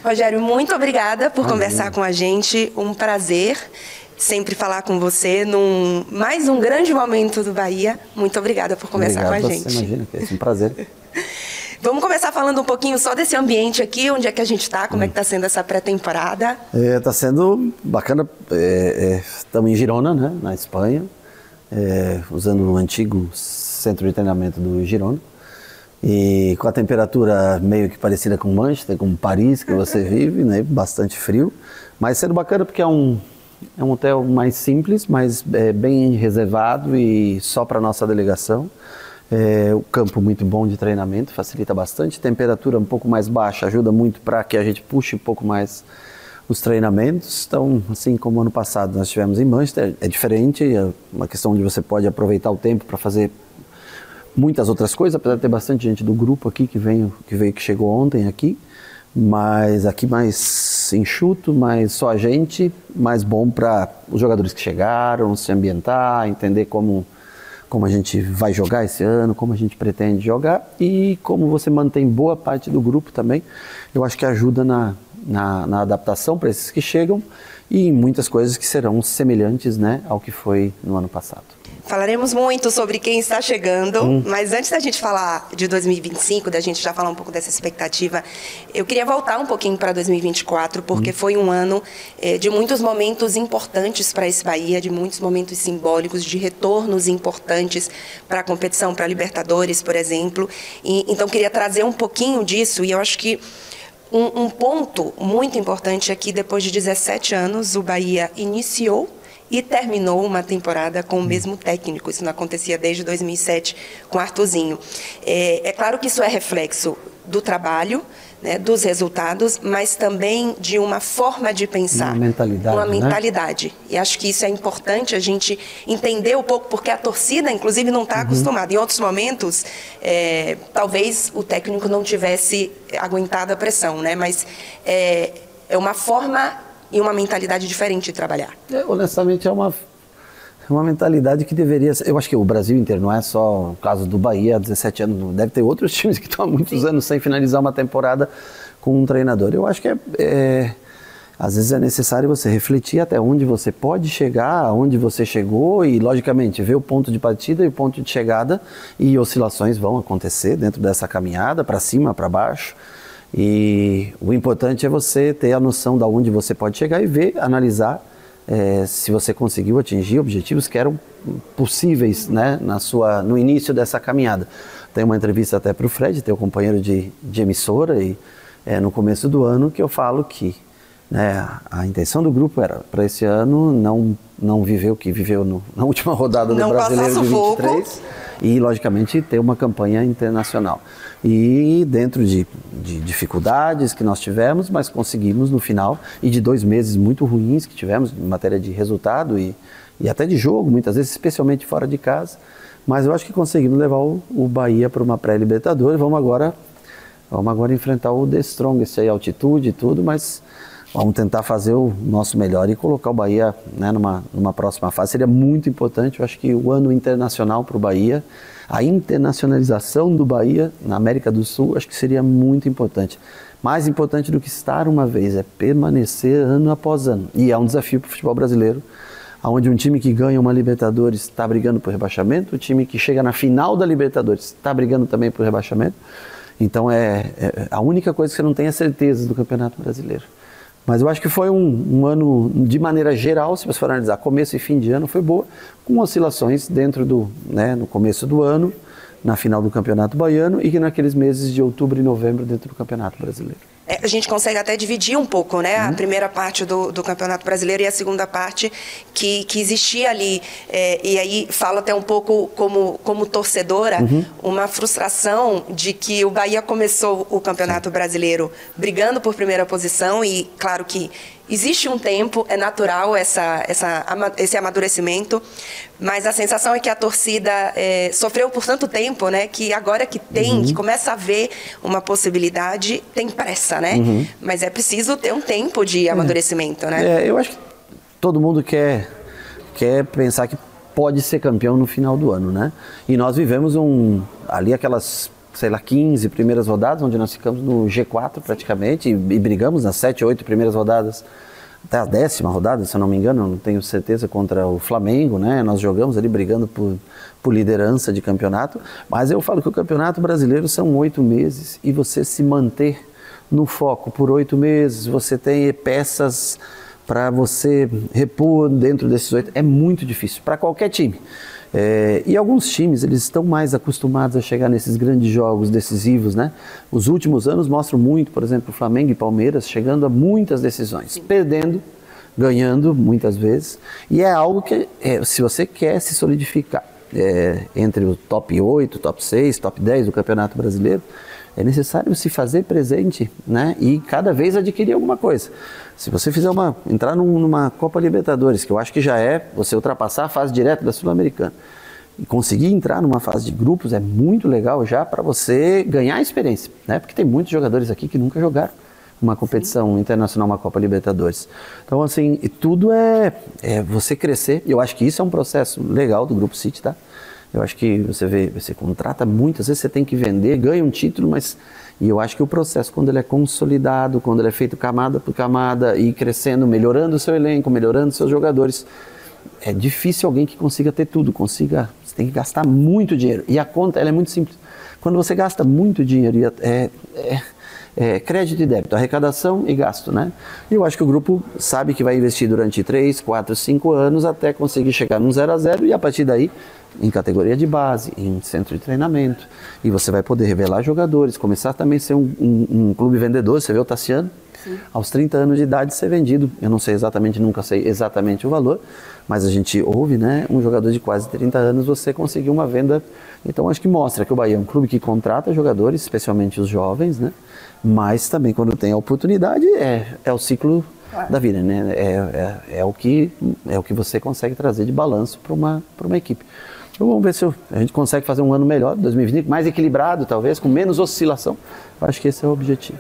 Rogério, muito obrigada por conversar com a gente. Um prazer sempre falar com você num mais um grande momento do Bahia. Muito obrigada por conversar com a gente. Você imagina que é um prazer. Vamos começar falando um pouquinho só desse ambiente aqui, onde é que a gente está, como é que está sendo essa pré-temporada? Está sendo bacana. Estamos em Girona, né, na Espanha, usando o antigo centro de treinamento do Girona. E com a temperatura meio que parecida com Manchester, com Paris, que você vive, né, bastante frio. Mas sendo bacana porque é um hotel mais simples, mas bem reservado e só para a nossa delegação. O campo muito bom de treinamento, facilita bastante. Temperatura um pouco mais baixa ajuda muito para que a gente puxe um pouco mais os treinamentos. Então, assim como ano passado nós tivemos em Manchester, é diferente, é uma questão onde você pode aproveitar o tempo para fazer muitas outras coisas, apesar de ter bastante gente do grupo aqui que chegou ontem aqui, mas aqui mais enxuto, mais só a gente, mais bom para os jogadores que chegaram, se ambientar, entender como a gente vai jogar esse ano, como a gente pretende jogar e como você mantém boa parte do grupo também. Eu acho que ajuda na adaptação para esses que chegam e em muitas coisas que serão semelhantes, né, ao que foi no ano passado. Falaremos muito sobre quem está chegando, mas antes da gente falar de 2025, da gente já falar um pouco dessa expectativa, eu queria voltar um pouquinho para 2024, porque foi um ano de muitos momentos importantes para esse Bahia, de muitos momentos simbólicos, de retornos importantes para a competição, para a Libertadores, por exemplo. Então, queria trazer um pouquinho disso, e eu acho que um ponto muito importante é que, depois de 17 anos, o Bahia iniciou e terminou uma temporada com o mesmo técnico. Isso não acontecia desde 2007 com Arthurzinho. É claro que isso é reflexo do trabalho, né, dos resultados, mas também de uma forma de pensar. Uma mentalidade. Né? E acho que isso é importante a gente entender um pouco, porque a torcida, inclusive, não está acostumada. Em outros momentos, talvez o técnico não tivesse aguentado a pressão, né? Mas é uma forma e uma mentalidade diferente de trabalhar. Honestamente, é uma mentalidade que deveria ser. Eu acho que o Brasil inteiro, não é só o caso do Bahia, há 17 anos, deve ter outros times que estão há muitos anos sem finalizar uma temporada com um treinador. Eu acho que às vezes é necessário você refletir até onde você pode chegar, aonde você chegou e, logicamente, ver o ponto de partida e o ponto de chegada, e oscilações vão acontecer dentro dessa caminhada, para cima, para baixo. E o importante é você ter a noção de onde você pode chegar e ver, analisar se você conseguiu atingir objetivos que eram possíveis, né, no início dessa caminhada. Tem uma entrevista até para o Fred, teu companheiro de emissora, e no começo do ano que eu falo que, né, a intenção do grupo era para esse ano não viver o que viveu na última rodada do Brasileiro de 23 e, logicamente, ter uma campanha internacional. E dentro de dificuldades que nós tivemos, mas conseguimos no final, e de 2 meses muito ruins que tivemos em matéria de resultado e até de jogo, muitas vezes, especialmente fora de casa, mas eu acho que conseguimos levar o Bahia para uma pré-Libertadores. Vamos agora enfrentar o The Strongest, aí, altitude e tudo, mas vamos tentar fazer o nosso melhor e colocar o Bahia, né, numa próxima fase. Seria muito importante, eu acho que o ano internacional para o Bahia, a internacionalização do Bahia na América do Sul, acho que seria muito importante. Mais importante do que estar uma vez é permanecer ano após ano. E é um desafio para o futebol brasileiro, onde um time que ganha uma Libertadores está brigando por rebaixamento, o time que chega na final da Libertadores está brigando também por rebaixamento. Então a única coisa que você não tem é certeza do Campeonato Brasileiro. Mas eu acho que foi um ano, de maneira geral, se você for analisar, começo e fim de ano foi boa, com oscilações dentro no começo do ano, na final do Campeonato Baiano e naqueles meses de outubro e novembro dentro do Campeonato Brasileiro. A gente consegue até dividir um pouco, né? A primeira parte do Campeonato Brasileiro e a segunda parte que existia ali. E aí falo até um pouco como torcedora, uma frustração de que o Bahia começou o Campeonato Brasileiro brigando por primeira posição e, claro que existe um tempo, é natural esse amadurecimento, mas a sensação é que a torcida sofreu por tanto tempo, né, que agora que começa a ver uma possibilidade, tem pressa, né? Mas é preciso ter um tempo de amadurecimento, né? Eu acho que todo mundo quer pensar que pode ser campeão no final do ano, né? E nós vivemos ali aquelas sei lá, 15 primeiras rodadas, onde nós ficamos no G4 praticamente, e brigamos nas 7, 8 primeiras rodadas, até a 10ª rodada, se eu não me engano, não tenho certeza, contra o Flamengo, né? Nós jogamos ali brigando por liderança de campeonato, mas eu falo que o campeonato brasileiro são 8 meses, e você se manter no foco por 8 meses, você tem peças para você repor dentro desses 8, é muito difícil, para qualquer time. E alguns times, eles estão mais acostumados a chegar nesses grandes jogos decisivos, né? Os últimos anos mostram muito, por exemplo, Flamengo e Palmeiras chegando a muitas decisões, perdendo, ganhando muitas vezes, e é algo que, se você quer se solidificar entre o top 8, top 6, top 10 do Campeonato Brasileiro, é necessário se fazer presente, né? E cada vez adquirir alguma coisa. Se você fizer entrar numa Copa Libertadores, que eu acho que já é você ultrapassar a fase direta da Sul-Americana, e conseguir entrar numa fase de grupos é muito legal já para você ganhar experiência, né? Porque tem muitos jogadores aqui que nunca jogaram uma competição internacional, uma Copa Libertadores. Então, assim, tudo é você crescer. Eu acho que isso é um processo legal do Grupo City, tá? Eu acho que você contrata muitas vezes, você tem que vender, ganha um título, e eu acho que o processo, quando ele é consolidado, quando ele é feito camada por camada, e crescendo, melhorando o seu elenco, melhorando os seus jogadores, é difícil alguém que consiga ter tudo, você tem que gastar muito dinheiro. E a conta, ela é muito simples. Quando você gasta muito dinheiro, crédito e débito, arrecadação e gasto, né? E eu acho que o grupo sabe que vai investir durante 3, 4, 5 anos até conseguir chegar num 0-0, e a partir daí, em categoria de base, em centro de treinamento, e você vai poder revelar jogadores, começar também a ser um clube vendedor. Você vê o Tassiano, aos 30 anos de idade ser vendido, eu não sei exatamente, nunca sei exatamente o valor, mas a gente ouve, né, um jogador de quase 30 anos, você conseguiu uma venda. Então acho que mostra que o Bahia é um clube que contrata jogadores, especialmente os jovens, né, mas também quando tem a oportunidade é o ciclo da vida, né, é o que você consegue trazer de balanço para uma equipe. Então vamos ver se a gente consegue fazer um ano melhor, 2020, mais equilibrado talvez, com menos oscilação. Eu acho que esse é o objetivo.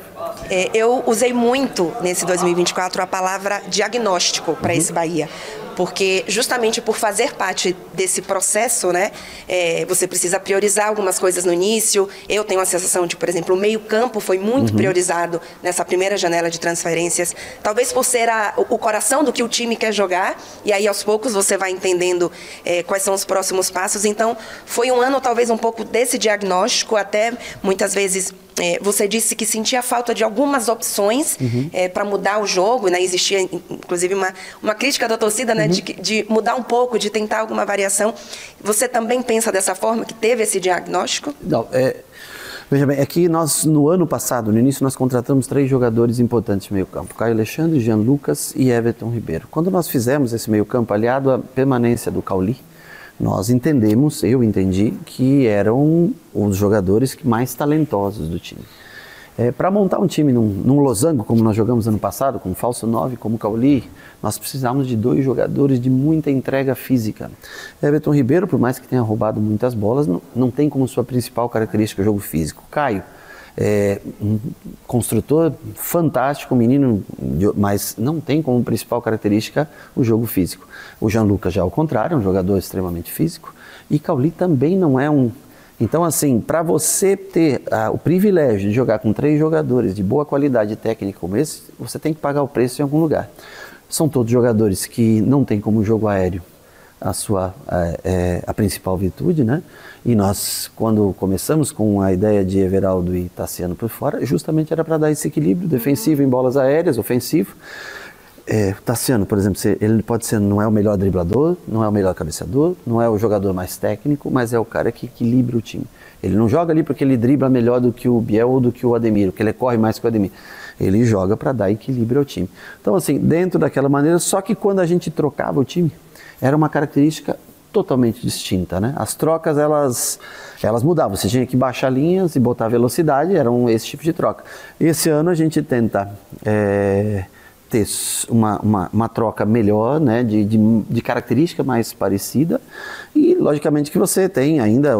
Eu usei muito nesse 2024 a palavra diagnóstico para esse Bahia, porque justamente por fazer parte desse processo, né, você precisa priorizar algumas coisas no início. Eu tenho a sensação de, por exemplo, o meio-campo foi muito priorizado nessa primeira janela de transferências, talvez por ser o coração do que o time quer jogar, e aí aos poucos você vai entendendo quais são os próximos passos. Então foi um ano talvez um pouco desse diagnóstico, até muitas vezes você disse que sentia falta de algumas opções para mudar o jogo, né? Existia inclusive uma crítica da torcida, né? De mudar um pouco, de tentar alguma variação. Você também pensa dessa forma, que teve esse diagnóstico? Não, veja bem, é que nós, no ano passado, no início, nós contratamos 3 jogadores importantes no meio campo: Caio Alexandre, Jean Lucas e Everton Ribeiro. Quando nós fizemos esse meio campo, aliado à permanência do Cauli, nós eu entendi que eram os jogadores mais talentosos do time. Para montar um time num losango, como nós jogamos ano passado, com um falso 9 como o Cauli, nós precisávamos de 2 jogadores de muita entrega física. Everton Ribeiro, por mais que tenha roubado muitas bolas, não tem como sua principal característica o jogo físico. Caio, um construtor fantástico, menino, mas não tem como principal característica o jogo físico. O Jean Lucas já ao contrário, é um jogador extremamente físico, e Cauli também não é um. Então, assim, para você ter o privilégio de jogar com 3 jogadores de boa qualidade técnica como esse, você tem que pagar o preço em algum lugar. São todos jogadores que não têm como jogo aéreo a principal virtude, né? E nós, quando começamos com a ideia de Everaldo e Tassiano por fora, justamente era para dar esse equilíbrio defensivo em bolas aéreas, ofensivo. Tassiano, por exemplo, ele pode ser, não é o melhor driblador, não é o melhor cabeceador, não é o jogador mais técnico, mas é o cara que equilibra o time. Ele não joga ali porque ele dribla melhor do que o Biel ou do que o Ademir, porque ele corre mais que o Ademir. Ele joga para dar equilíbrio ao time. Então, assim, dentro daquela maneira, só que quando a gente trocava o time, era uma característica totalmente distinta, né? As trocas, elas mudavam. Você tinha que baixar linhas e botar velocidade, eram esse tipo de troca. Esse ano a gente tenta ter uma troca melhor, né, de característica mais parecida, e logicamente que você tem ainda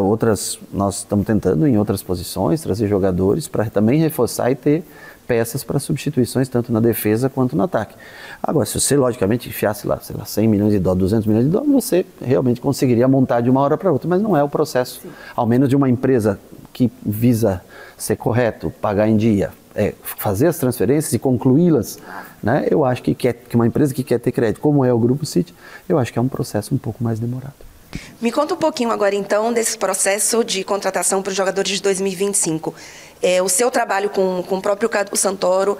nós estamos tentando em outras posições trazer jogadores para também reforçar e ter peças para substituições tanto na defesa quanto no ataque. Agora, se você logicamente enfiasse lá, sei lá, 100 milhões de dólares, 200 milhões de dólares, você realmente conseguiria montar de uma hora para outra, mas não é o processo, ao menos de uma empresa que visa ser correto, pagar em dia, fazer as transferências e concluí-las, né? Eu acho que uma empresa que quer ter crédito, como é o Grupo City, eu acho que é um processo um pouco mais demorado. Me conta um pouquinho agora, então, desse processo de contratação para os jogadores de 2025. O seu trabalho com o próprio Cadu Santoro,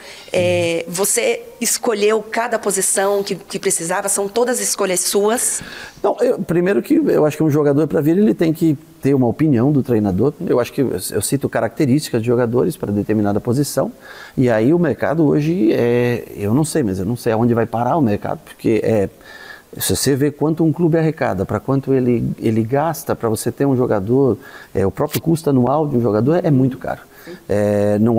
você escolheu cada posição que precisava? São todas escolhas suas? Não, primeiro que eu acho que um jogador, para vir, ele tem que ter uma opinião do treinador. Eu acho que eu cito características de jogadores para determinada posição. E aí o mercado hoje, eu não sei, mas eu não sei aonde vai parar o mercado, porque se você vê quanto um clube arrecada, para quanto ele gasta para você ter um jogador, o próprio custo anual de um jogador é muito caro. Não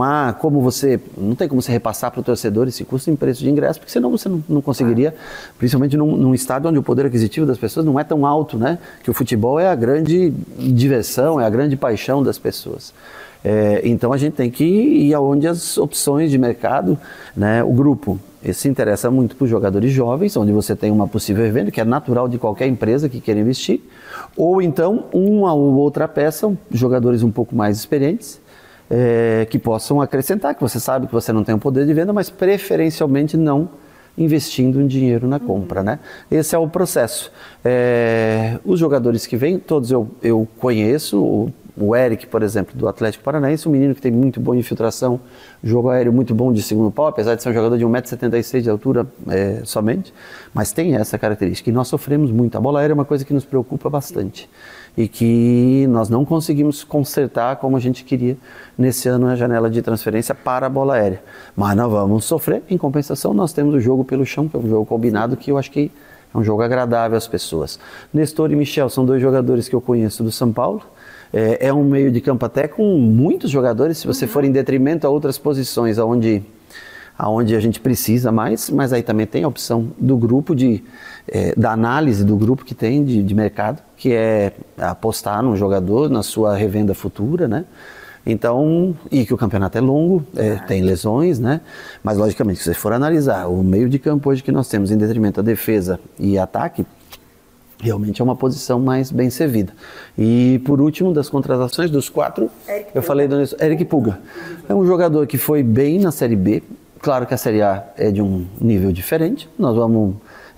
tem como você repassar para o torcedor esse custo em preço de ingresso, porque senão você não conseguiria, principalmente num estado onde o poder aquisitivo das pessoas não é tão alto, né? Que o futebol é a grande diversão, é a grande paixão das pessoas. Então a gente tem que ir aonde as opções de mercado, né? O grupo se interessa muito por jogadores jovens, onde você tem uma possível revenda, que é natural de qualquer empresa que queira investir, ou então uma ou outra peça, jogadores um pouco mais experientes, que possam acrescentar, que você sabe que você não tem o poder de venda, mas preferencialmente não investindo em dinheiro na compra, né? Esse é o processo. Os jogadores que vêm, todos eu conheço. O Eric, por exemplo, do Atlético Paranaense, um menino que tem muito boa infiltração, jogo aéreo muito bom de segundo pau, apesar de ser um jogador de 1,76 m de altura somente, mas tem essa característica. E nós sofremos muito. A bola aérea é uma coisa que nos preocupa bastante e que nós não conseguimos consertar como a gente queria nesse ano na janela de transferência para a bola aérea. Mas nós vamos sofrer. Em compensação, nós temos o jogo pelo chão, que é um jogo combinado, que eu acho que é um jogo agradável às pessoas. Nestor e Michel são dois jogadores que eu conheço do São Paulo. É um meio de campo até com muitos jogadores, se você for em detrimento a outras posições aonde a gente precisa mais, mas aí também tem a opção do grupo, da análise do grupo que tem de mercado, que é apostar num jogador, na sua revenda futura, né? Então, e que o campeonato é longo, tem lesões, né? Mas logicamente, se você for analisar o meio de campo hoje que nós temos em detrimento à defesa e ataque, realmente é uma posição mais bem servida. E por último, das contratações dos 4, eu falei do Eric Puga. É um jogador que foi bem na Série B. Claro que a Série A é de um nível diferente.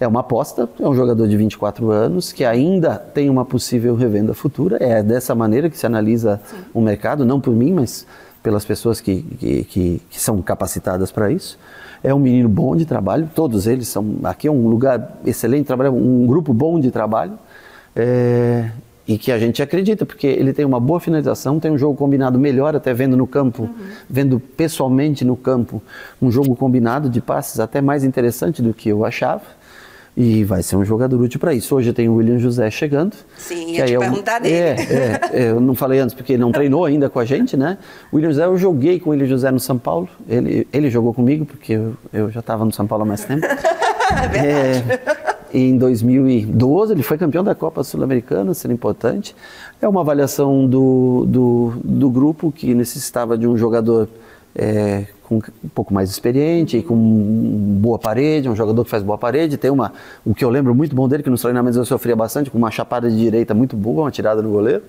É uma aposta, é um jogador de 24 anos que ainda tem uma possível revenda futura. É dessa maneira que se analisa o mercado, não por mim, mas pelas pessoas que são capacitadas para isso. É um menino bom de trabalho, todos eles são, aqui é um lugar excelente de trabalho, um grupo bom de trabalho, e que a gente acredita, porque ele tem uma boa finalização, tem um jogo combinado melhor, até vendo no campo, vendo pessoalmente no campo, um jogo combinado de passes até mais interessante do que eu achava. E vai ser um jogador útil para isso. Hoje tem o William José chegando. Sim, ia te perguntar dele. Eu não falei antes porque ele não treinou ainda com a gente, né? O William José, eu joguei com o William José no São Paulo. Ele jogou comigo porque eu já estava no São Paulo há mais tempo. É verdade. Em 2012 ele foi campeão da Copa Sul-Americana, sendo importante. É uma avaliação do grupo que necessitava de um jogador com um pouco mais experiente e com boa parede, um jogador que faz boa parede. Tem o que eu lembro muito bom dele, que nos treinamentos eu sofria bastante, com uma chapada de direita muito boa, uma tirada no goleiro.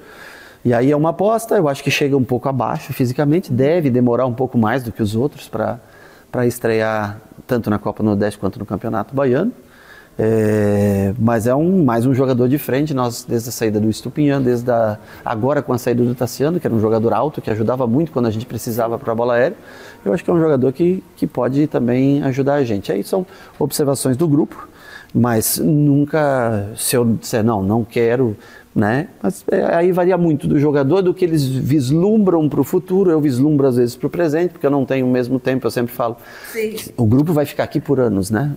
E aí é uma aposta, eu acho que chega um pouco abaixo fisicamente, deve demorar um pouco mais do que os outros para estrear tanto na Copa Nordeste quanto no Campeonato Baiano. Mas é mais um jogador de frente. Nós, desde a saída do Estupinhan, agora com a saída do Tassiano, que era um jogador alto, que ajudava muito quando a gente precisava para a bola aérea, eu acho que é um jogador que pode também ajudar a gente. Aí são observações do grupo, mas nunca, se eu disser não quero, né? Mas aí varia muito do jogador, do que eles vislumbram para o futuro. Eu vislumbro às vezes para o presente, porque eu não tenho o mesmo tempo. Eu sempre falo, o grupo vai ficar aqui por anos, né?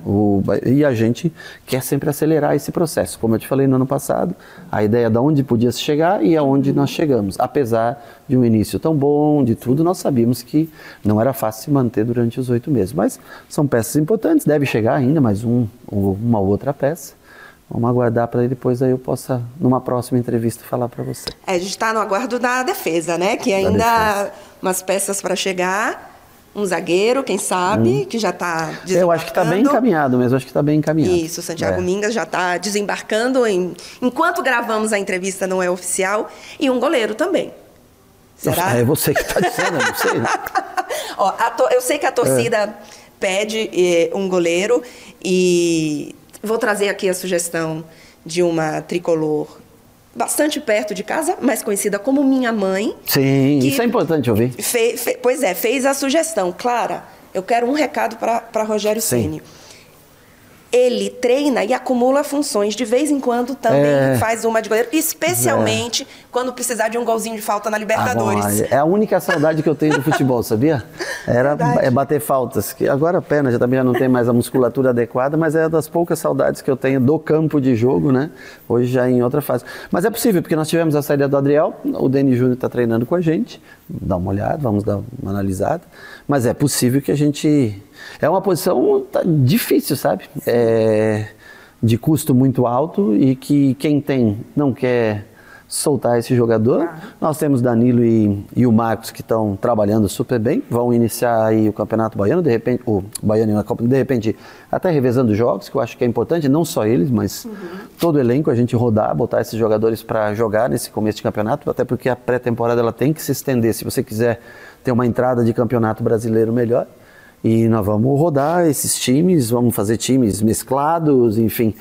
E a gente quer sempre acelerar esse processo. Como eu te falei no ano passado, a ideia de onde podia se chegar e aonde nós chegamos. Apesar de um início tão bom, de tudo, nós sabíamos que não era fácil se manter durante os 8 meses. Mas são peças importantes, deve chegar ainda mais uma outra peça. Vamos aguardar para depois aí eu possa, numa próxima entrevista, falar para você. A gente está no aguardo da defesa, né? Que ainda há umas peças para chegar. Um zagueiro, quem sabe, que já está desembarcando. Eu acho que está bem encaminhado mesmo, acho que está bem encaminhado. Isso, Santiago Mingas já está desembarcando. Enquanto gravamos a entrevista, não é oficial. E um goleiro também. Será? É você que está dizendo, eu não sei. Ó, eu sei que a torcida pede um goleiro e vou trazer aqui a sugestão de uma tricolor bastante perto de casa, mais conhecida como Minha Mãe. Sim, isso é importante ouvir. Fez a sugestão. Clara, eu quero um recado para Rogério Ceni. Ele treina e acumula funções. De vez em quando também faz uma de goleiro, especialmente quando precisar de um golzinho de falta na Libertadores. É a única saudade que eu tenho do futebol, sabia? É bater faltas. Que agora a perna também já não tem mais a musculatura adequada, mas é uma das poucas saudades que eu tenho do campo de jogo, né? Hoje já em outra fase. Mas é possível, porque nós tivemos a saída do Adriel, o Denis Júnior está treinando com a gente. Dá uma olhada, vamos dar uma analisada. Mas é possível que a gente... É uma posição difícil, sabe? De custo muito alto e que quem tem não quer soltar esse jogador. Nós temos Danilo e o Marcos que estão trabalhando super bem, vão iniciar aí o Campeonato Baiano, de repente, o Baiano e a Copa, de repente até revezando jogos, que eu acho que é importante, não só eles, mas todo o elenco, a gente rodar, botar esses jogadores para jogar nesse começo de campeonato, até porque a pré-temporada ela tem que se estender, se você quiser ter uma entrada de campeonato brasileiro melhor. E nós vamos rodar esses times, vamos fazer times mesclados, enfim,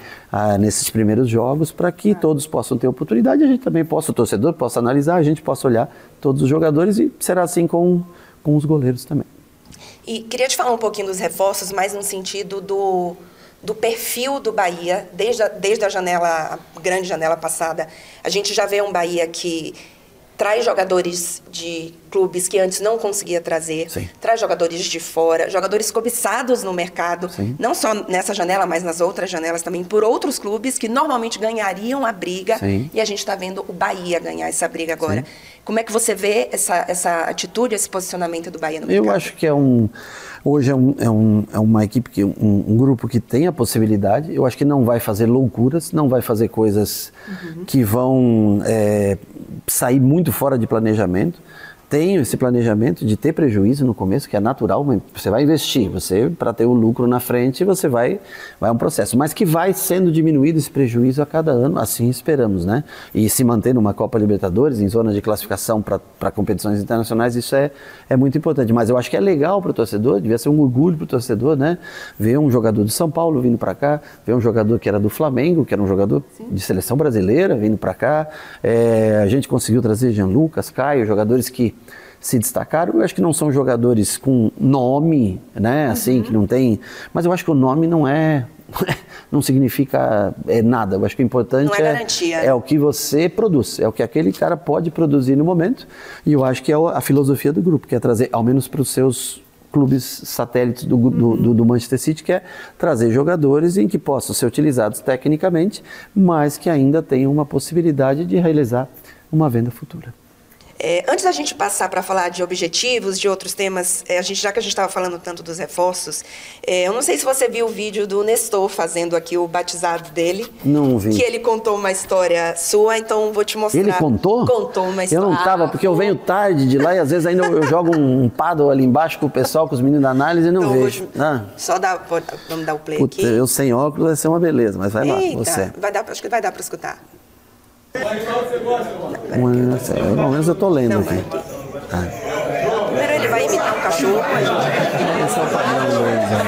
nesses primeiros jogos, para que todos possam ter oportunidade, a gente também possa, o torcedor possa analisar, a gente possa olhar todos os jogadores e será assim com os goleiros também. E queria te falar um pouquinho dos reforços, mais no sentido do perfil do Bahia, desde a grande janela passada. A gente já vê um Bahia que traz jogadores de clubes que antes não conseguia trazer, traz jogadores de fora, jogadores cobiçados no mercado, não só nessa janela, mas nas outras janelas também, por outros clubes que normalmente ganhariam a briga, e a gente está vendo o Bahia ganhar essa briga agora. Como é que você vê essa atitude, esse posicionamento do Bahia no mercado? Eu acho que hoje é uma equipe, um grupo que tem a possibilidade, eu acho que não vai fazer loucuras, não vai fazer coisas que vão sair muito fora de planejamento. Tenho esse planejamento de ter prejuízo no começo, que é natural, você vai investir, para ter o lucro na frente, você vai um processo, mas que vai sendo diminuído esse prejuízo a cada ano, assim esperamos, né? E se manter numa Copa Libertadores, em zona de classificação para competições internacionais, isso é muito importante, mas eu acho que é legal para o torcedor, devia ser um orgulho para o torcedor, né? Ver um jogador do São Paulo vindo para cá, ver um jogador que era do Flamengo, que era um jogador de seleção brasileira vindo para cá, a gente conseguiu trazer Jean Lucas, Caio, jogadores que se destacaram. Eu acho que não são jogadores com nome, né, assim, que não tem, mas eu acho que o nome não significa nada. Eu acho que o importante garantia, é o que você produz, é o que aquele cara pode produzir no momento, e eu acho que é a filosofia do grupo, que é trazer, ao menos para os seus clubes satélites do Manchester City, que é trazer jogadores em que possam ser utilizados tecnicamente, mas que ainda tenham uma possibilidade de realizar uma venda futura. Antes da gente passar para falar de objetivos, de outros temas, já que a gente estava falando tanto dos reforços, eu não sei se você viu o vídeo do Nestor fazendo aqui o batizado dele. Não vi. Que ele contou uma história sua, então vou te mostrar. Ele contou? Contou uma história. Eu não estava, porque eu venho tarde de lá e às vezes ainda eu jogo um paddle ali embaixo com o pessoal, com os meninos da análise e não vejo. Vamos dar o play aqui. Eu sem óculos vai ser uma beleza, mas vai lá, você. Acho que vai dar para escutar. Pelo menos eu tô lendo aqui. Primeiro ele vai imitar um cachorro. Esse é o padrão deles, né?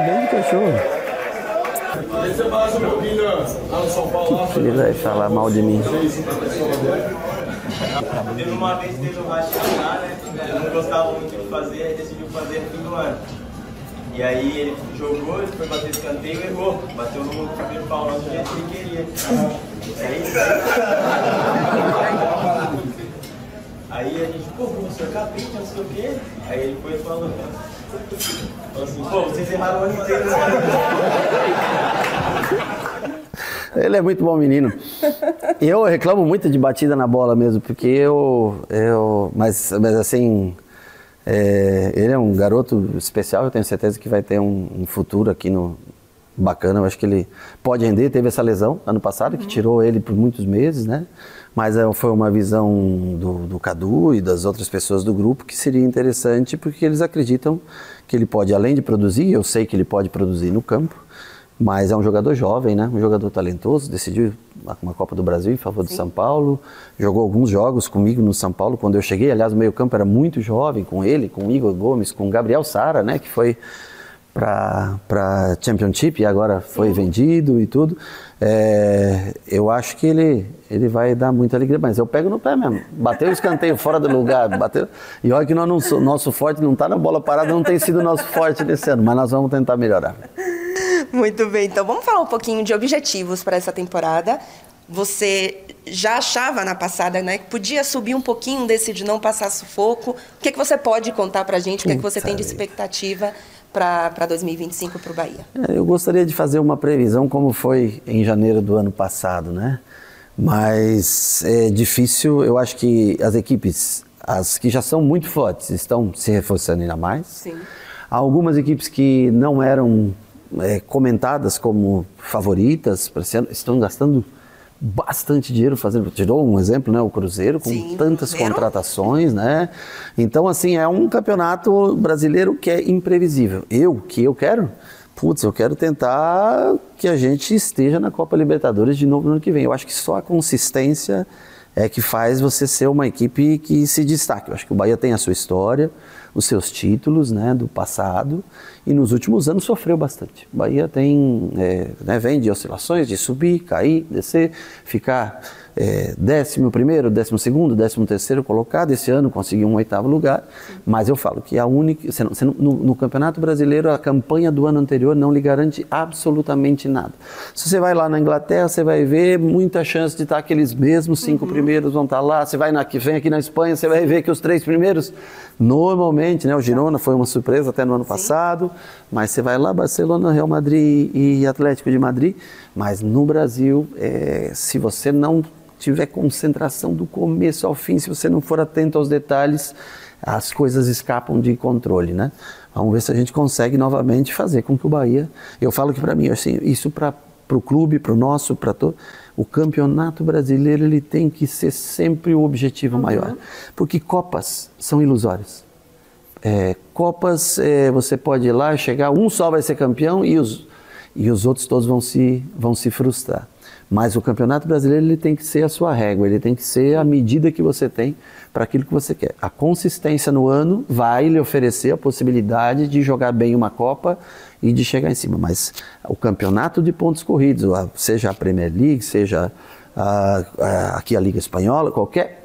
Bem de cachorro. O que ele vai falar mal de mim? Teve uma vez que teve um rachado lá, né? Ele não gostava muito de fazer, aí decidiu fazer no fim do ano. E aí ele jogou, ele foi bater escanteio e errou. Bateu no primeiro pau do jeito que ele queria. É isso aí. A gente, pô, professor, capite, não sei o quê. Aí ele foi e falou assim, pô, vocês erraram o ano inteiro. Ele é muito bom menino. Eu reclamo muito de batida na bola mesmo, porque mas assim... ele é um garoto especial, eu tenho certeza que vai ter um futuro aqui bacana, eu acho que ele pode render. Teve essa lesão ano passado, que tirou ele por muitos meses, né? Mas foi uma visão do Cadu e das outras pessoas do grupo que seria interessante, porque eles acreditam que ele pode, além de produzir, eu sei que ele pode produzir no campo, Mas é um jogador jovem, né? Um jogador talentoso, decidiu uma Copa do Brasil em favor do São Paulo, jogou alguns jogos comigo no São Paulo quando eu cheguei. Aliás, o meio-campo era muito jovem, com ele, com o Igor Gomes, com o Gabriel Sara, né? Que foi para Championship e agora foi vendido e tudo. Eu acho que ele vai dar muita alegria, mas eu pego no pé mesmo. Bateu o escanteio fora do lugar, bateu. E olha que nosso forte não está na bola parada, não tem sido nosso forte nesse ano, mas nós vamos tentar melhorar. Muito bem, então vamos falar um pouquinho de objetivos para essa temporada. Você já achava na passada, né, que podia subir um pouquinho desse de não passar sufoco. O que você pode contar para a gente? O que você tem de expectativa para 2025 para o Bahia? Eu gostaria de fazer uma previsão como foi em janeiro do ano passado, né? Mas é difícil. Eu acho que as equipes, as que já são muito fortes, estão se reforçando ainda mais. Sim. Há algumas equipes que não eram comentadas como favoritas para esse ano, estão gastando bastante dinheiro fazendo. Tirou um exemplo, né? O Cruzeiro, com tantas contratações, né? Então, assim, é um campeonato brasileiro que é imprevisível. Eu quero? Eu quero tentar que a gente esteja na Copa Libertadores de novo no ano que vem. Eu acho que só a consistência é que faz você ser uma equipe que se destaque. Eu acho que o Bahia tem a sua história, os seus títulos, né, do passado, e nos últimos anos sofreu bastante. O Bahia tem, vem de oscilações, de subir, cair, descer, ficar 11º, 12º, 13º colocado. Esse ano conseguiu um 8º lugar, mas eu falo que a única, no Campeonato Brasileiro, a campanha do ano anterior não lhe garante absolutamente nada. Se você vai lá na Inglaterra, você vai ver muita chance de estar aqueles mesmos 5 primeiros vão estar lá. Você vem aqui na Espanha, você vai ver que os 3 primeiros, normalmente, né, o Girona foi uma surpresa até no ano passado, mas você vai lá, Barcelona, Real Madrid e Atlético de Madrid, mas no Brasil, se você não tiver concentração do começo ao fim, se você não for atento aos detalhes, as coisas escapam de controle, né? Vamos ver se a gente consegue novamente fazer com que o Bahia... Eu falo que para mim, assim, isso para o clube, para o nosso, para todo... O campeonato brasileiro, ele tem que ser sempre o objetivo maior, porque Copas são ilusórias. Copas, você pode ir lá, chegar, um só vai ser campeão e os outros todos vão se frustrar. Mas o Campeonato Brasileiro, ele tem que ser a sua régua, ele tem que ser a medida que você tem para aquilo que você quer. A consistência no ano vai lhe oferecer a possibilidade de jogar bem uma Copa e de chegar em cima. Mas o campeonato de pontos corridos, seja a Premier League, seja aqui a Liga Espanhola,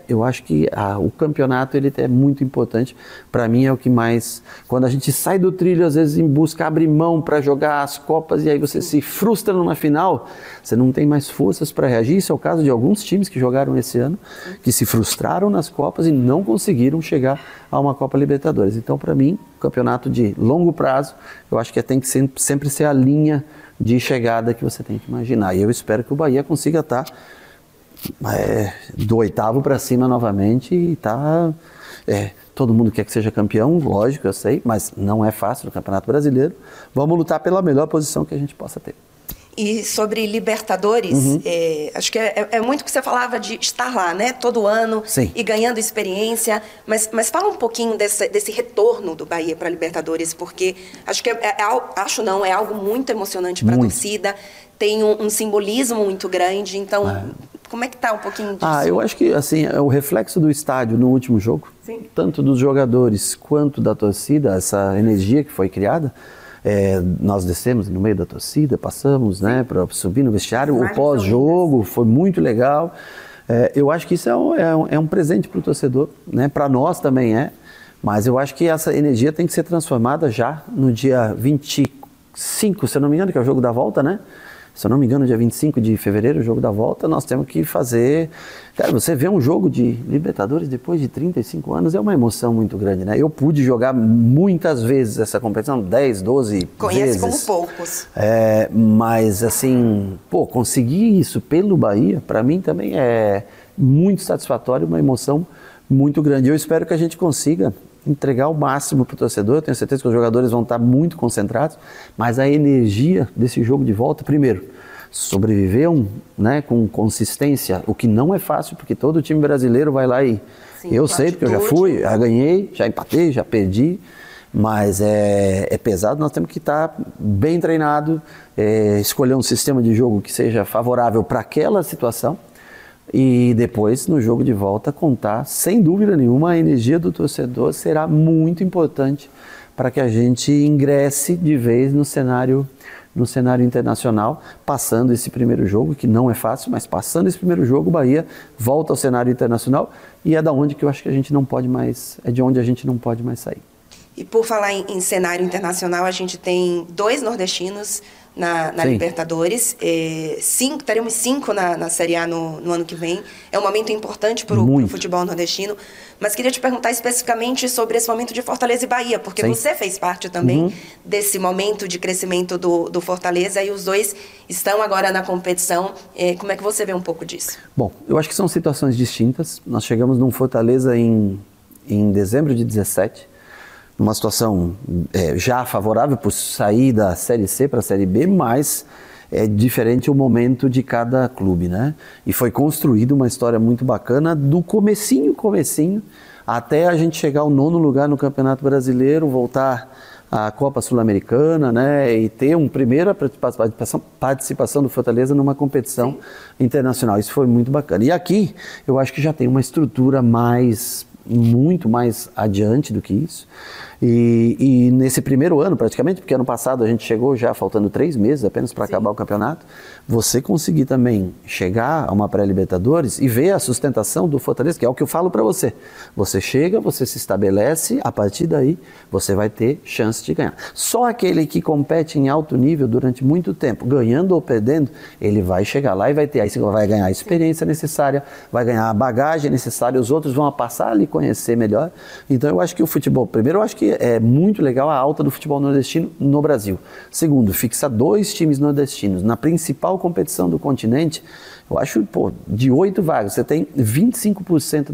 eu acho que o campeonato ele é muito importante. Para mim é o que mais... Quando a gente sai do trilho, às vezes em busca, abre mão para jogar as Copas e aí você se frustra numa final, você não tem mais forças para reagir. Isso é o caso de alguns times que jogaram esse ano, que se frustraram nas Copas e não conseguiram chegar a uma Copa Libertadores. Então, para mim, campeonato de longo prazo, eu acho que tem que sempre ser a linha de chegada que você tem que imaginar. E eu espero que o Bahia consiga estar do 8º para cima novamente e todo mundo quer que seja campeão, lógico, eu sei, mas não é fácil no Campeonato Brasileiro. Vamos lutar pela melhor posição que a gente possa ter. E sobre Libertadores, acho que é muito que você falava de estar lá, né? Todo ano. Sim. E ganhando experiência. Mas fala um pouquinho desse retorno do Bahia para a Libertadores, porque acho que é algo muito emocionante para a torcida. Tem um simbolismo muito grande. Então, como é que está um pouquinho disso? Eu acho que assim, o reflexo do estádio no último jogo, tanto dos jogadores quanto da torcida, essa energia que foi criada. Nós descemos no meio da torcida, passamos, né, para subir no vestiário. O pós-jogo foi muito legal. Eu acho que isso é um presente para o torcedor, né? Para nós também mas eu acho que essa energia tem que ser transformada já no dia 25, se eu não me engano, que é o jogo da volta, né? Se eu não me engano, dia 25 de fevereiro, o jogo da volta, nós temos que fazer... Cara, você vê um jogo de Libertadores depois de 35 anos, é uma emoção muito grande, né? Eu pude jogar muitas vezes essa competição, 10, 12 vezes. Conhece como poucos. Mas, assim, conseguir isso pelo Bahia, para mim também é muito satisfatório, uma emoção muito grande. Eu espero que a gente consiga entregar o máximo para o torcedor. Eu tenho certeza que os jogadores vão estar muito concentrados, mas a energia desse jogo de volta, primeiro, sobreviver com consistência, o que não é fácil, porque todo time brasileiro vai lá e... eu sei, porque eu já fui, já ganhei, já empatei, já perdi, Mas é pesado, nós temos que estar bem treinado, escolher um sistema de jogo que seja favorável para aquela situação e depois, no jogo de volta, contar, sem dúvida nenhuma, a energia do torcedor será muito importante para que a gente ingresse de vez no cenário internacional, passando esse primeiro jogo, que não é fácil, mas passando esse primeiro jogo, o Bahia volta ao cenário internacional e é da onde que eu acho que a gente não pode mais, é de onde a gente não pode mais sair. E por falar em cenário internacional, a gente tem 2 nordestinos na Libertadores, teremos 5 na Série A no ano que vem. É um momento importante para o futebol nordestino. Mas queria te perguntar especificamente sobre esse momento de Fortaleza e Bahia, porque você fez parte também desse momento de crescimento do Fortaleza e os 2 estão agora na competição. Como é que você vê um pouco disso? Bom, eu acho que são situações distintas. Nós chegamos num Fortaleza em dezembro de 2017, numa situação já favorável por sair da Série C para a Série B, mas é diferente o momento de cada clube, né? E foi construída uma história muito bacana do comecinho, até a gente chegar ao 9º lugar no Campeonato Brasileiro, voltar à Copa Sul-Americana, né? E ter uma primeira participação do Fortaleza numa competição internacional. Isso foi muito bacana. E aqui, eu acho que já tem uma estrutura muito mais adiante do que isso. E nesse primeiro ano, praticamente, porque ano passado a gente chegou já faltando 3 meses apenas para acabar o campeonato, você conseguir também chegar a uma pré-Libertadores e ver a sustentação do Fortaleza, que é o que eu falo para você. Você chega, você se estabelece, a partir daí você vai ter chance de ganhar. Só aquele que compete em alto nível durante muito tempo, ganhando ou perdendo, ele vai chegar lá e vai ter, aí você vai ganhar a experiência necessária, vai ganhar a bagagem necessária, os outros vão passar a lhe conhecer melhor. Então eu acho que o futebol, primeiro eu acho que é muito legal a alta do futebol nordestino no Brasil. Segundo, fixar 2 times nordestinos na principal competição do continente, eu acho, de 8 vagas, você tem 25%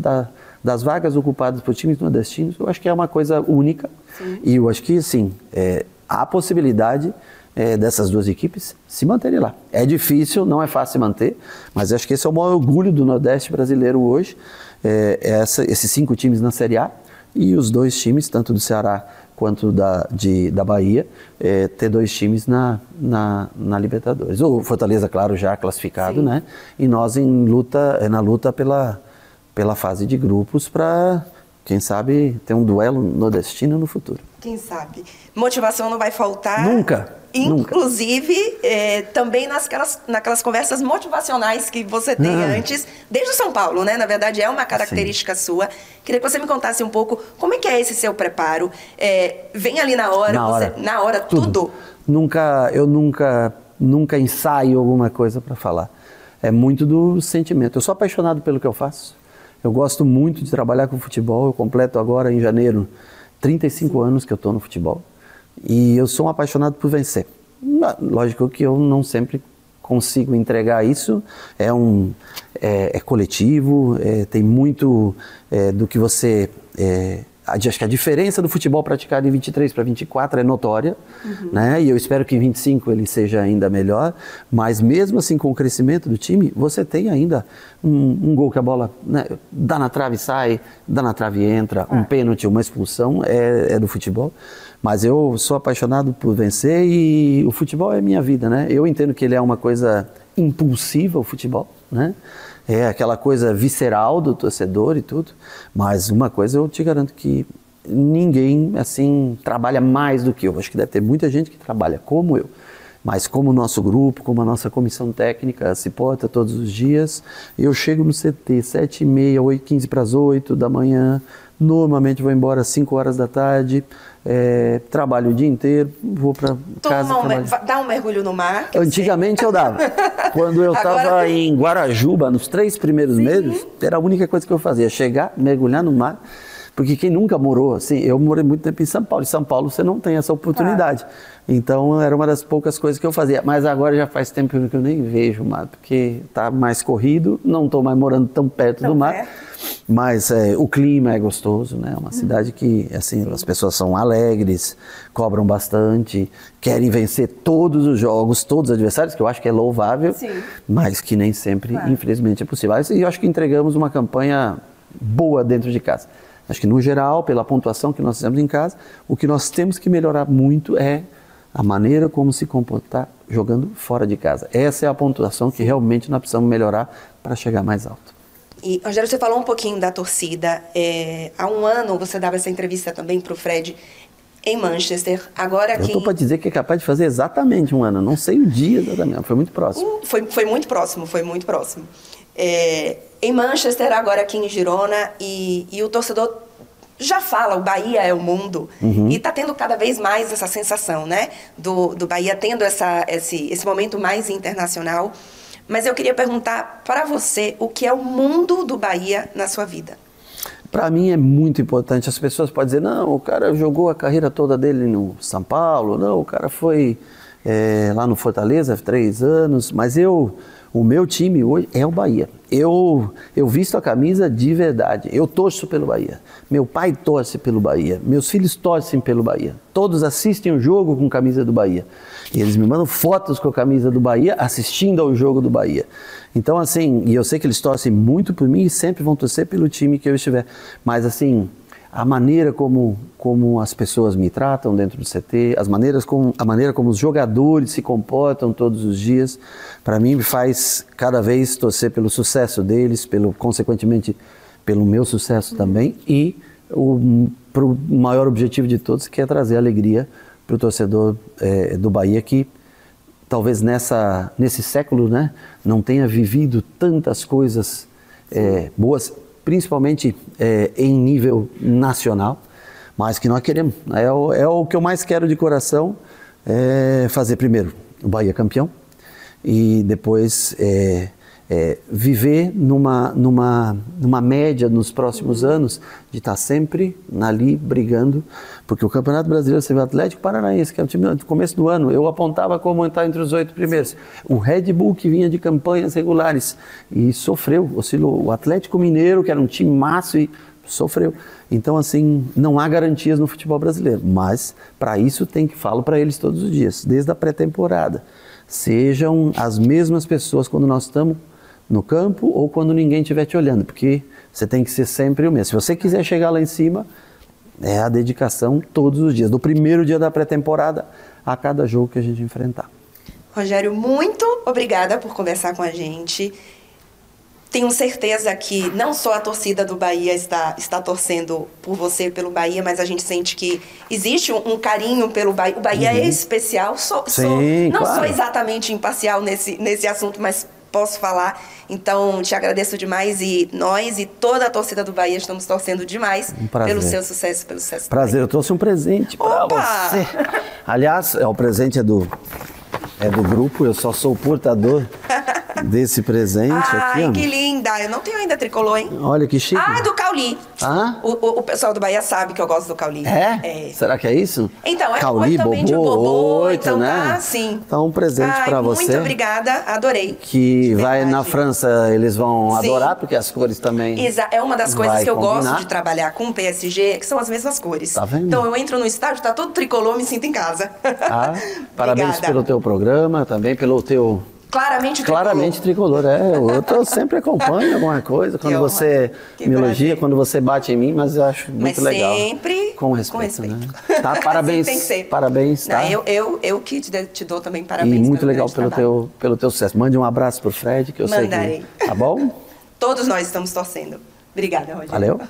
das vagas ocupadas por times nordestinos, eu acho que é uma coisa única. Sim. E eu acho que, sim, há a possibilidade dessas 2 equipes se manterem lá. É difícil, não é fácil se manter, mas acho que esse é o maior orgulho do Nordeste brasileiro hoje, esses 5 times na Série A, e os 2 times, tanto do Ceará quanto da Bahia, ter 2 times na Libertadores. O Fortaleza, claro, já classificado, né? E nós na luta pela fase de grupos para, quem sabe, ter um duelo nordestino no futuro. Quem sabe? Motivação não vai faltar. Nunca. Inclusive, também naquelas conversas motivacionais que você tem antes, desde o São Paulo, né? Na verdade, é uma característica sua. Queria que você me contasse um pouco como é que é esse seu preparo. Vem ali na hora, tudo. Eu nunca ensaio alguma coisa para falar. É muito do sentimento. Eu sou apaixonado pelo que eu faço. Eu gosto muito de trabalhar com futebol. Eu completo agora, em janeiro, 35 anos que eu estou no futebol. E eu sou um apaixonado por vencer. Lógico que eu não sempre consigo entregar isso. É coletivo, tem muito do que você... acho que a diferença do futebol praticado de 23 para 24 é notória, né? E eu espero que em 25 ele seja ainda melhor, mas mesmo assim com o crescimento do time, você tem ainda um gol que a bola, né, dá na trave e sai, dá na trave e entra, um pênalti, uma expulsão, é do futebol. Mas eu sou apaixonado por vencer e o futebol é minha vida, né? Eu entendo que ele é uma coisa impulsiva, o futebol, né? É aquela coisa visceral do torcedor e tudo, mas uma coisa eu te garanto que ninguém, assim, trabalha mais do que eu. Acho que deve ter muita gente que trabalha como eu, mas como o nosso grupo, como a nossa comissão técnica se porta todos os dias, eu chego no CT 7h30, 8h15 para as 8 da manhã, normalmente vou embora às 5 horas da tarde, trabalho o dia inteiro, vou para casa. Dá um mergulho no mar? Antigamente eu dava. Quando eu estava em Guarajuba, nos 3 primeiros meses, era a única coisa que eu fazia, chegar, mergulhar no mar. Porque quem nunca morou, assim, eu morei muito tempo em São Paulo. Em São Paulo você não tem essa oportunidade. Então era uma das poucas coisas que eu fazia. Mas agora já faz tempo que eu nem vejo o mar, porque está mais corrido, não estou mais morando tão perto do mar. Mas o clima é gostoso, né? É uma cidade que, assim, as pessoas são alegres, cobram bastante, querem vencer todos os jogos, todos os adversários, que eu acho que é louvável, mas que nem sempre, infelizmente, é possível. E eu acho que entregamos uma campanha boa dentro de casa. Acho que no geral, pela pontuação que nós fizemos em casa, o que nós temos que melhorar muito é a maneira como se comportar jogando fora de casa. Essa é a pontuação que realmente nós precisamos melhorar para chegar mais alto. E, Rogério, você falou um pouquinho da torcida. Há um ano você dava essa entrevista também para o Fred em Manchester. Agora eu estou para dizer que é capaz de fazer exatamente um ano. Não sei o dia exatamente, foi muito próximo. Foi muito próximo, foi muito próximo. Em Manchester, agora aqui em Girona, e o torcedor já fala, o Bahia é o mundo, e está tendo cada vez mais essa sensação, né, do Bahia tendo esse momento mais internacional. Mas eu queria perguntar para você o que é o mundo do Bahia na sua vida. Para mim é muito importante. As pessoas podem dizer, não, o cara jogou a carreira toda dele no São Paulo, não, o cara foi lá no Fortaleza 3 anos, mas o meu time hoje é o Bahia. Eu visto a camisa de verdade, eu torço pelo Bahia. Meu pai torce pelo Bahia, meus filhos torcem pelo Bahia. Todos assistem o jogo com camisa do Bahia. E eles me mandam fotos com a camisa do Bahia, assistindo ao jogo do Bahia. Então, assim, e eu sei que eles torcem muito por mim e sempre vão torcer pelo time que eu estiver. Mas, assim, a maneira como as pessoas me tratam dentro do CT, a maneira como os jogadores se comportam todos os dias, para mim me faz cada vez torcer pelo sucesso deles, consequentemente pelo meu sucesso também, e pro maior objetivo de todos, que é trazer alegria para o torcedor do Bahia, que talvez nesse século, né, não tenha vivido tantas coisas boas, principalmente em nível nacional, mas que nós queremos. É o que eu mais quero de coração, fazer primeiro o Bahia campeão e depois viver numa média nos próximos anos de estar sempre ali brigando, porque o Campeonato Brasileiro, você vê o Atlético Paranaense, que é um time no começo do ano, eu apontava como entrar entre os 8 primeiros. O Red Bull, que vinha de campanhas regulares e sofreu, oscilou. O Atlético Mineiro, que era um time massa, e sofreu. Então, assim, não há garantias no futebol brasileiro, mas para isso falo para eles todos os dias, desde a pré-temporada. Sejam as mesmas pessoas quando nós estamos no campo ou quando ninguém estiver te olhando, porque você tem que ser sempre o mesmo. Se você quiser chegar lá em cima, é a dedicação todos os dias, do primeiro dia da pré-temporada a cada jogo que a gente enfrentar. Rogério, muito obrigada por conversar com a gente. Tenho certeza que não só a torcida do Bahia está torcendo por você e pelo Bahia, mas a gente sente que existe um carinho pelo Bahia. O Bahia é especial, Sim, não claro. Sou exatamente imparcial nesse assunto, mas posso falar. Então, te agradeço demais e nós e toda a torcida do Bahia estamos torcendo demais pelo seu sucesso, pelo sucesso. Prazer, eu trouxe um presente para você. Aliás, o presente é do grupo, eu só sou o portador desse presente aqui. Ai, que linda! Eu não tenho ainda tricolor, hein? Olha que chique. Ah, do Cauli. Ah? O pessoal do Bahia sabe que eu gosto do Cauli. É? Será que é isso? Então, Cauli, também de Bobô, 8, então, né? Tá, sim. Então, um presente para você. Muito obrigada, adorei. Que vai na França, eles vão adorar, porque as cores também. É uma das coisas que eu combinar. gosto de trabalhar com o PSG, que são as mesmas cores. Tá vendo? Então, eu entro no estádio, tá todo tricolor, me sinto em casa. Parabéns pelo teu programa, também pelo teu... Claramente tricolor, eu sempre acompanho alguma coisa, quando você me elogia, quando você bate em mim, mas eu acho muito legal. Mas sempre com respeito. Né? Tá, parabéns. Tem que ser. Parabéns, tá? Não, eu que te dou também parabéns. E muito legal pelo teu sucesso. Mande um abraço pro Fred, que eu sei que... Tá bom? Todos nós estamos torcendo. Obrigada, Rogério. Valeu.